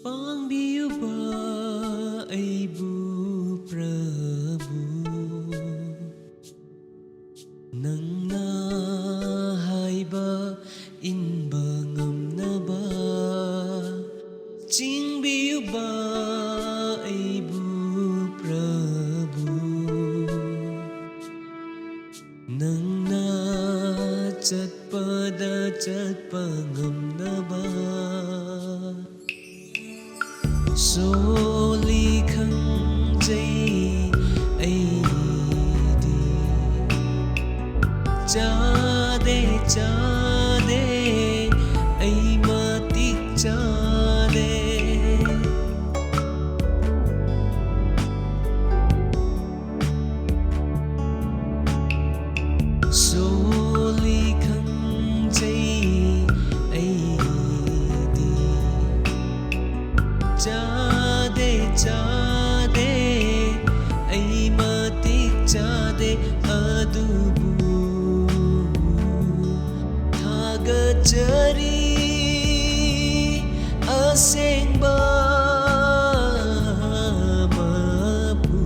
ꯄꯥꯡꯕꯤꯌꯨꯕ ꯑꯩꯕꯨ ꯄ꯭ꯔꯚꯨ ꯅꯪꯅ ꯍꯥꯏꯕ ꯏꯟꯕ ꯉꯝꯅꯕ ꯆꯤꯡꯕꯤꯌꯨꯕ ꯑꯩꯕꯨ ꯄ꯭ꯔꯚꯨ ꯅꯪꯅ ꯆꯠꯄꯗ ꯆꯠꯄ ꯉꯝꯅꯕ ꯁꯣꯜꯂꯤ ꯈꯪꯖꯩ ꯑꯩꯗꯤ ꯆꯥꯗꯦ ꯑꯩ ꯃꯇꯤꯛ ꯆꯥꯗꯦ ꯁꯣꯜꯂꯤ ꯈꯪꯖꯩ ꯑꯩꯗꯤ ꯆꯥꯗꯦ ꯑꯩ ꯃꯇꯤꯛ ꯆꯥꯗꯦ ꯑꯗꯨꯕꯨ ꯊꯥꯒꯠꯆꯔꯤ ꯑꯁꯦꯡꯕ ꯃꯄꯨ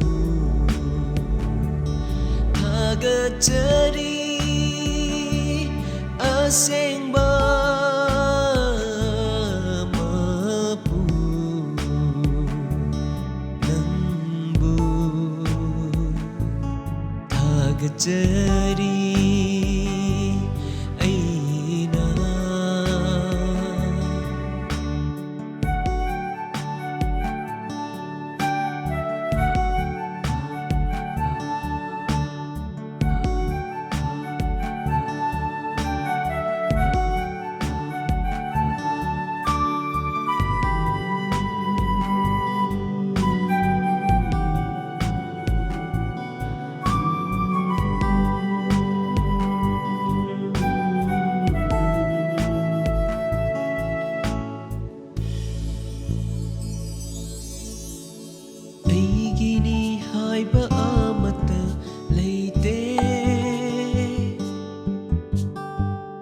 ꯊꯥꯒꯠꯆꯔꯤ ꯑꯁꯦꯡꯕ ꯃꯄꯨ ꯅꯪꯕꯨ ꯊꯥꯒꯠꯆꯔꯤ ꯑꯩꯅ ꯑꯩꯒꯤꯅꯤ ꯍꯥꯏꯕ ꯑꯃꯠꯇ ꯂꯩꯇꯦ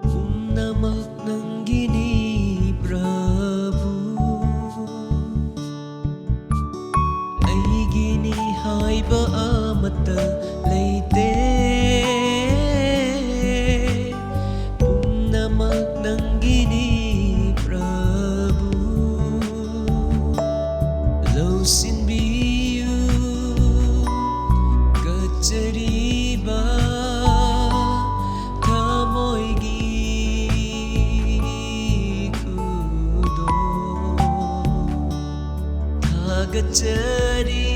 ꯄꯨꯝꯅꯃꯛ ꯅꯪꯒꯤꯅꯤ ꯄ꯭ꯔꯚꯨ ꯑꯩꯒꯤꯅꯤ ꯍꯥꯏꯕ ꯑꯃꯠꯇ ꯂꯩꯇꯦ ꯄꯨꯝꯅꯃꯛ ꯅꯪꯒꯤꯅꯤ ꯄ꯭ꯔꯚꯨ ꯂꯧꯁꯤꯟꯕꯤꯌꯨ ꯀꯠꯆꯔꯤꯕ ꯊꯃꯣꯏꯒꯤ ꯈꯨꯗꯣꯜ ꯊꯥꯒꯠꯆꯔꯤ